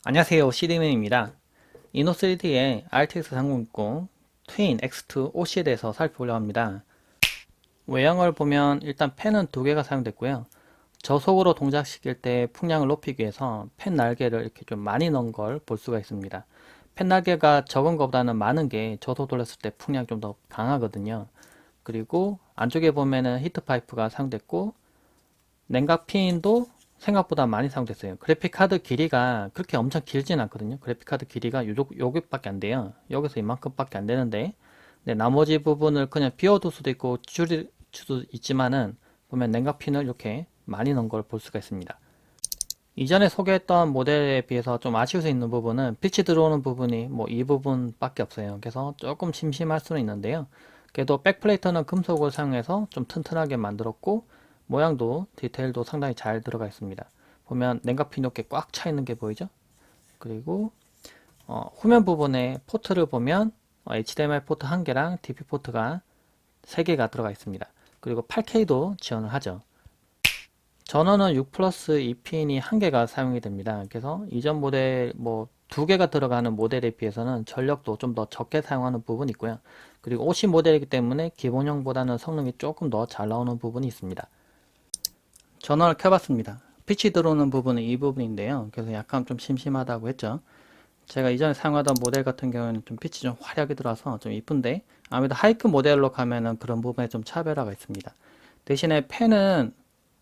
안녕하세요, CD맨입니다. 이노3D의 RTX 3060 트윈 X2 OC에 대해서 살펴보려고 합니다. 외형을 보면 일단 펜은 두 개가 사용됐고요. 저속으로 동작시킬 때 풍량을 높이기 위해서 펜 날개를 이렇게 좀 많이 넣은 걸 볼 수가 있습니다. 펜 날개가 적은 것보다는 많은 게 저속 돌렸을 때 풍량이 좀 더 강하거든요. 그리고 안쪽에 보면은 히트 파이프가 사용됐고, 냉각 핀도 생각보다 많이 사용됐어요. 그래픽 카드 길이가 그렇게 엄청 길진 않거든요. 그래픽 카드 길이가 요것밖에 안 돼요. 여기서 이만큼밖에 안 되는데, 네, 나머지 부분을 그냥 비워둘 수도 있고 줄일 수도 있지만은 보면 냉각 핀을 이렇게 많이 넣은 걸 볼 수가 있습니다. 이전에 소개했던 모델에 비해서 좀 아쉬울 수 있는 부분은 빛이 들어오는 부분이 뭐 이 부분밖에 없어요. 그래서 조금 심심할 수는 있는데요. 그래도 백플레이트는 금속을 사용해서 좀 튼튼하게 만들었고, 모양도 디테일도 상당히 잘 들어가 있습니다. 보면 냉각핀 이렇게 꽉 차 있는 게 보이죠? 그리고 후면 부분에 포트를 보면 HDMI 포트 1개랑 DP 포트가 3개가 들어가 있습니다. 그리고 8K도 지원을 하죠. 전원은 6 플러스 2핀이 1개가 사용이 됩니다. 그래서 이전 모델 뭐 2개가 들어가는 모델에 비해서는 전력도 좀 더 적게 사용하는 부분이 있고요. 그리고 OC 모델이기 때문에 기본형보다는 성능이 조금 더 잘 나오는 부분이 있습니다. 전원을 켜봤습니다. 빛이 들어오는 부분은 이 부분인데요. 그래서 약간 좀 심심하다고 했죠. 제가 이전에 사용하던 모델 같은 경우에는 좀 빛이 좀 화려하게 들어와서 좀 이쁜데, 아무래도 하이급 모델로 가면은 그런 부분에 좀 차별화가 있습니다. 대신에 펜은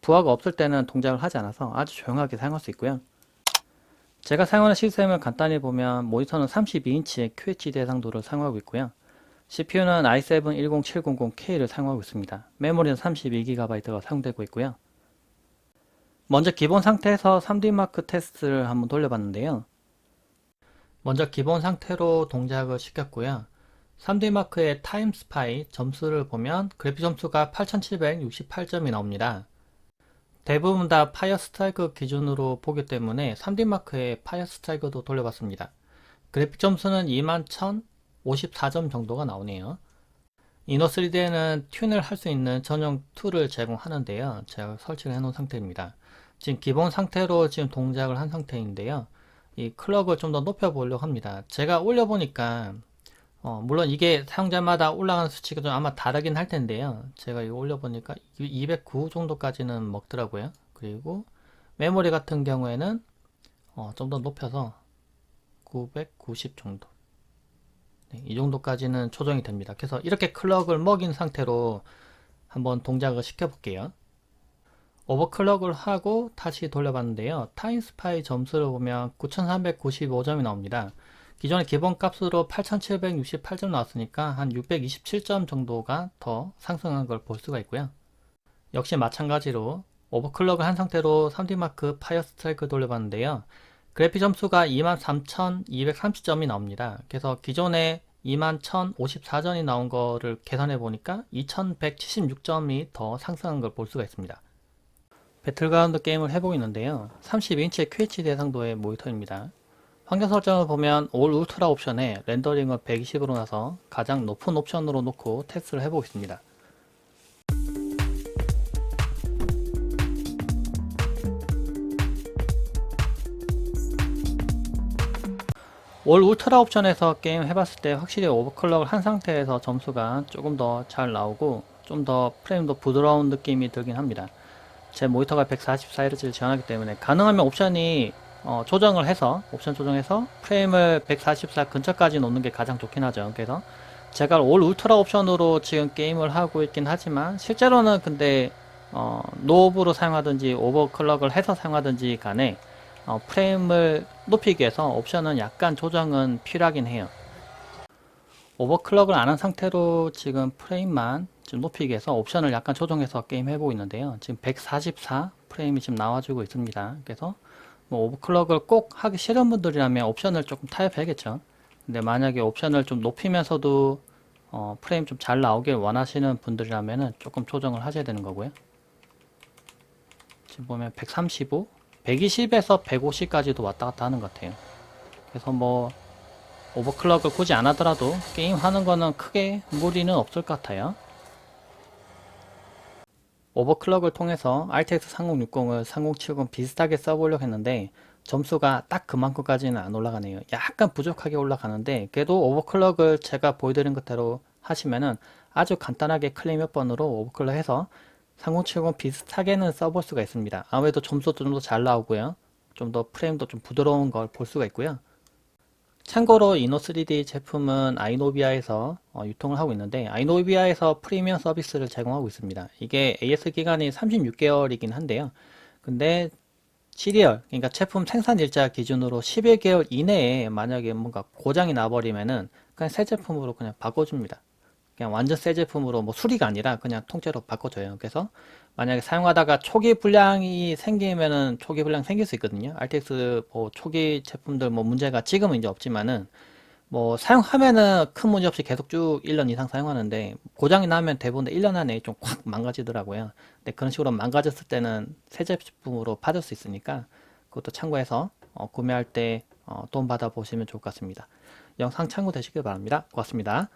부하가 없을 때는 동작을 하지 않아서 아주 조용하게 사용할 수 있고요. 제가 사용하는 시스템을 간단히 보면 모니터는 32인치의 QHD 해상도를 사용하고 있고요. CPU는 i7-10700K를 사용하고 있습니다. 메모리는 32GB가 사용되고 있고요. 먼저 기본 상태에서 3D마크 테스트를 한번 돌려봤는데요. 먼저 기본 상태로 동작을 시켰고요. 3D마크의 타임스파이 점수를 보면 그래픽 점수가 8768점이 나옵니다. 대부분 다 파이어 스트라이크 기준으로 보기 때문에 3D마크의 파이어 스트라이크도 돌려봤습니다. 그래픽 점수는 21,054점 정도가 나오네요. 이노3D에는 튠을 할 수 있는 전용 툴을 제공하는데요. 제가 설치를 해놓은 상태입니다. 지금 기본 상태로 지금 동작을 한 상태인데요. 이 클럭을 좀 더 높여보려고 합니다. 제가 올려보니까 물론 이게 사용자마다 올라가는 수치가 좀 아마 다르긴 할 텐데요. 제가 이거 올려보니까 209 정도까지는 먹더라고요. 그리고 메모리 같은 경우에는 좀 더 높여서 990 정도. 네, 이 정도까지는 조정이 됩니다. 그래서 이렇게 클럭을 먹인 상태로 한번 동작을 시켜볼게요. 오버클럭을 하고 다시 돌려봤는데요. 타임스파이 점수를 보면 9395점이 나옵니다. 기존의 기본 값으로 8768점 나왔으니까 한 627점 정도가 더 상승한 걸 볼 수가 있고요. 역시 마찬가지로 오버클럭을 한 상태로 3D마크 파이어 스트라이크 돌려봤는데요. 그래픽 점수가 23,230점이 나옵니다. 그래서 기존에 21,054점이 나온 거를 계산해 보니까 2,176점이 더 상승한 걸 볼 수가 있습니다. 배틀그라운드 게임을 해보고 있는데요. 32인치 QHD 해상도의 모니터입니다. 환경 설정을 보면 올 울트라 옵션에 렌더링을 120으로 놔서 가장 높은 옵션으로 놓고 테스트를 해보고 있습니다. 올 울트라 옵션에서 게임 해봤을 때 확실히 오버클럭을 한 상태에서 점수가 조금 더 잘 나오고 좀 더 프레임도 부드러운 느낌이 들긴 합니다. 제 모니터가 144Hz를 지원하기 때문에 가능하면 옵션이 조정을 해서 옵션 조정해서 프레임을 144 근처까지 놓는 게 가장 좋긴 하죠. 그래서 제가 올 울트라 옵션으로 지금 게임을 하고 있긴 하지만 실제로는 근데 노브로 사용하든지 오버클럭을 해서 사용하든지 간에 프레임을 높이기 위해서 옵션은 약간 조정은 필요하긴 해요. 오버클럭을 안 한 상태로 지금 프레임만 좀 높이기 위해서 옵션을 약간 조정해서 게임 해보고 있는데요. 지금 144 프레임이 지금 나와주고 있습니다. 그래서 뭐 오버클럭을 꼭 하기 싫은 분들이라면 옵션을 조금 타협해야겠죠. 근데 만약에 옵션을 좀 높이면서도 프레임 좀 잘 나오길 원하시는 분들이라면 조금 조정을 하셔야 되는 거고요. 지금 보면 135, 120에서 150까지도 왔다 갔다 하는 것 같아요. 그래서 뭐 오버클럭을 굳이 안 하더라도 게임 하는 거는 크게 무리는 없을 것 같아요. 오버클럭을 통해서 RTX 3060을 3070 비슷하게 써보려고 했는데 점수가 딱 그만큼까지는 안 올라가네요. 약간 부족하게 올라가는데 그래도 오버클럭을 제가 보여드린 것대로 하시면은 아주 간단하게 클릭 몇 번으로 오버클럭 해서 3070 비슷하게는 써볼 수가 있습니다. 아무래도 점수도 좀 더 잘 나오고요. 좀 더 프레임도 좀 부드러운 걸 볼 수가 있고요. 참고로 이노3D 제품은 아이노비아에서 유통을 하고 있는데 아이노비아에서 프리미엄 서비스를 제공하고 있습니다. 이게 AS 기간이 36개월이긴 한데요. 근데 시리얼, 그러니까 제품 생산 일자 기준으로 11개월 이내에 만약에 뭔가 고장이 나버리면은 그냥 새 제품으로 그냥 바꿔줍니다. 그냥 완전 새 제품으로 뭐 수리가 아니라 그냥 통째로 바꿔줘요. 그래서 만약에 사용하다가 초기 불량이 생기면은 초기 불량 생길 수 있거든요. RTX 뭐 초기 제품들 뭐 문제가 지금은 이제 없지만은 뭐 사용하면은 큰 문제 없이 계속 쭉 1년 이상 사용하는데 고장이 나면 대부분 1년 안에 좀 콱 망가지더라고요. 근데 그런 식으로 망가졌을 때는 새 제품으로 받을 수 있으니까 그것도 참고해서 구매할 때 도움 받아 보시면 좋을 것 같습니다. 영상 참고되시길 바랍니다. 고맙습니다.